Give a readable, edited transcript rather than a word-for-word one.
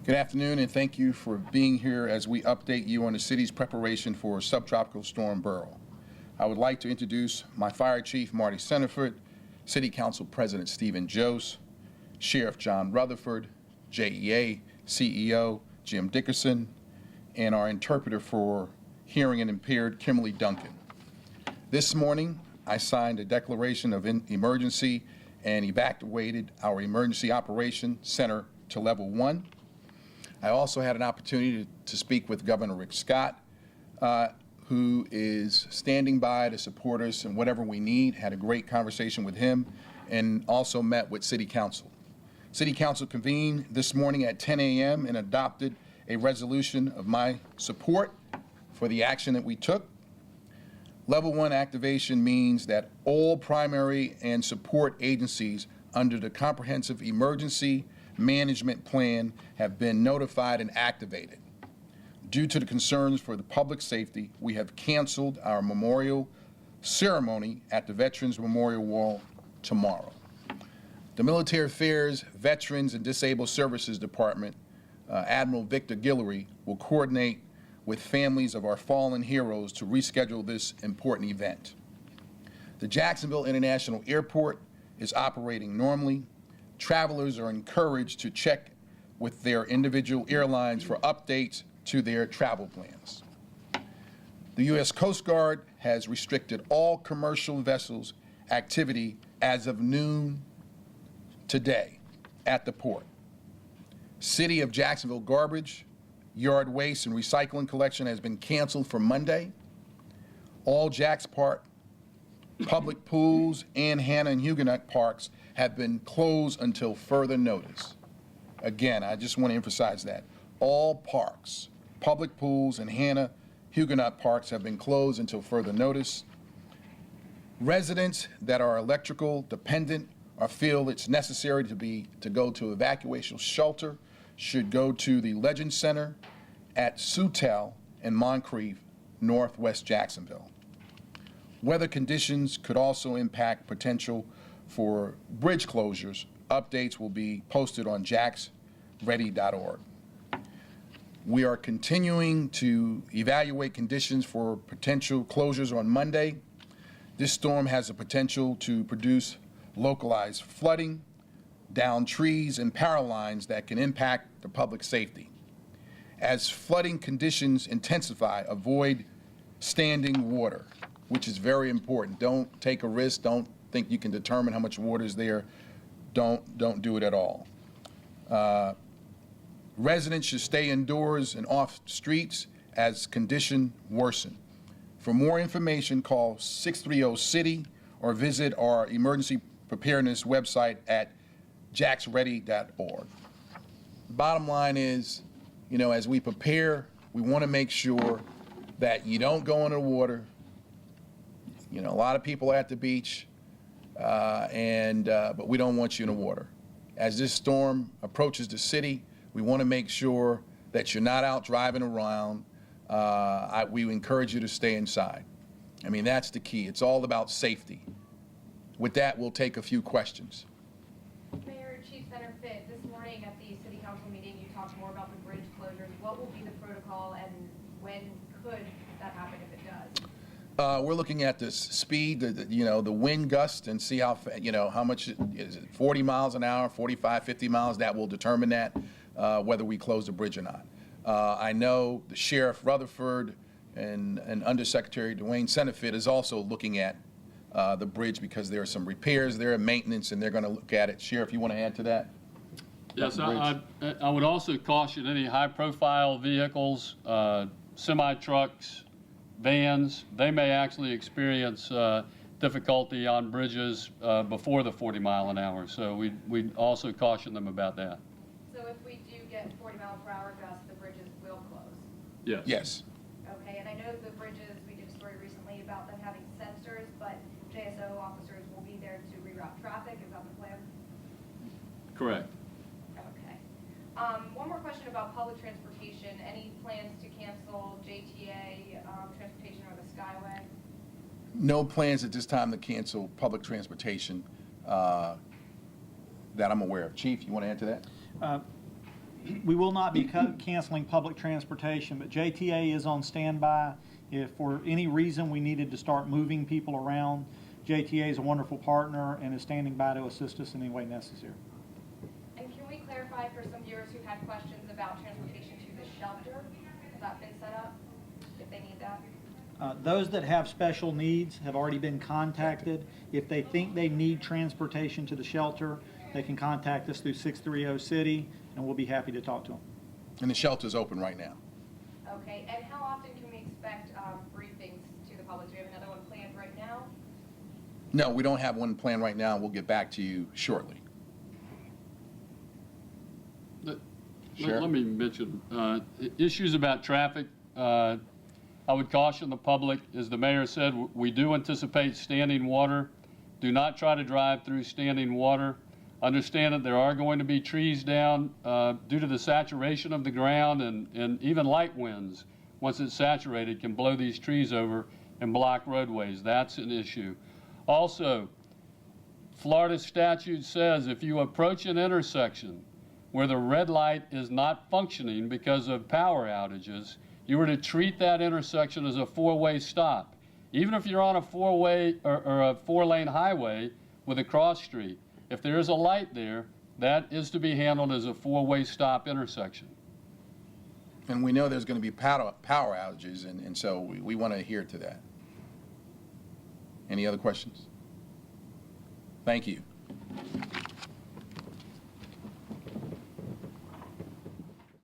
Good afternoon, and thank you for being here as we update you on the city's preparation for Subtropical Storm Beryl. I would like to introduce my Fire Chief, Marty Centerford, City Council President Stephen Jose, Sheriff John Rutherford, JEA CEO Jim Dickerson, and our interpreter for hearing and impaired, Kimberly Duncan. This morning, I signed a declaration of emergency and evacuated our Emergency Operations Center to Level 1. I also had an opportunity to speak with Governor Rick Scott, who is standing by to support us in whatever we need. Had a great conversation with him, and also met with City Council. City Council convened this morning at 10 a.m. and adopted a resolution of my support for the action that we took. Level 1 activation means that all primary and support agencies under the Comprehensive Emergency Management Plan have been notified and activated. Due to the concerns for the public safety, we have canceled our memorial ceremony at the Veterans Memorial Wall tomorrow. The Military Affairs, Veterans, and Disabled Services Department, Admiral Victor Guillory, will coordinate with families of our fallen heroes to reschedule this important event. The Jacksonville International Airport is operating normally. Travelers are encouraged to check with their individual airlines for updates to their travel plans. The U.S. Coast Guard has restricted all commercial vessels activity as of noon today at the port. City of Jacksonville garbage, yard waste, and recycling collection has been canceled for Monday. All Jacks Park, public pools, and Hannah and Huguenot parks have been closed until further notice. Again, I just want to emphasize that. All parks, public pools, and Hannah Huguenot parks have been closed until further notice. Residents that are electrical dependent or feel it's necessary to go to evacuation shelter should go to the Legend Center at Sutel in Moncrief, Northwest Jacksonville. Weather conditions could also impact potential for bridge closures. Updates will be posted on jacksready.org. We are continuing to evaluate conditions for potential closures on Monday. This storm has the potential to produce localized flooding, down trees, and power lines that can impact the public safety. As flooding conditions intensify, avoid standing water, which is very important. Don't take a risk. Don't think you can determine how much water is there. Don't do it at all. Residents should stay indoors and off streets as conditions worsen. For more information, call 630-CITY or visit our emergency preparedness website at jacksready.org. The bottom line is, as we prepare, we want to make sure that you don't go into the water. A lot of people are at the beach, but we don't want you in the water. As this storm approaches the city, we want to make sure that you're not out driving around. We encourage you to stay inside. That's the key. It's all about safety. With that, we'll take a few questions. Mayor, Chief Centerford, this morning at the City Council meeting, you talked more about the bridge closures. What will be the protocol, and when could that happen if it does? We're looking at the speed, the wind gust, and see how much is it, 40 miles an hour, 45, 50 miles. That will determine that, whether we close the bridge or not. I know the Sheriff Rutherford and Undersecretary Dwayne Centerford is also looking at the bridge because there are some repairs there and maintenance, and they're going to look at it. Sheriff, you want to add to that? Yes, I would also caution any high-profile vehicles, semi-trucks, vans. They may actually experience difficulty on bridges before the 40 mile an hour. So we also caution them about that. So if we do get 40 mile per hour gusts, the bridges will close? Yes. Yes. Okay, and I know the bridges, we did a story recently about them having sensors, but JSO officers will be there to reroute traffic. Is that the plan? Correct. Okay. One more question about public transportation. Any plans to cancel JTA transportation or the Skyway? No plans at this time to cancel public transportation that I'm aware of. Chief, you want to add to that? We will not be canceling public transportation, but JTA is on standby. If for any reason we needed to start moving people around, JTA is a wonderful partner and is standing by to assist us in any way necessary. And can we clarify for some viewers who had questions about transportation to the shelter? Has that been set up, if they need that? Those that have special needs have already been contacted. If they think they need transportation to the shelter, they can contact us through 630-CITY, and we'll be happy to talk to them. And the shelter's open right now. Okay, and how often can we expect briefings to the public? Do we have another one planned right now? No, we don't have one planned right now. We'll get back to you shortly. Sure. Let me mention issues about traffic. I would caution the public, as the mayor said, we do anticipate standing water. Do not try to drive through standing water. Understand that there are going to be trees down due to the saturation of the ground, and even light winds, once it's saturated, can blow these trees over and block roadways. That's an issue. Also, Florida statute says if you approach an intersection where the red light is not functioning because of power outages, you were to treat that intersection as a four-way stop. Even if you're on a four-way or a four-lane highway with a cross street, if there is a light there, that is to be handled as a four-way stop intersection. And we know there's going to be power outages, and so we want to adhere to that. Any other questions? Thank you.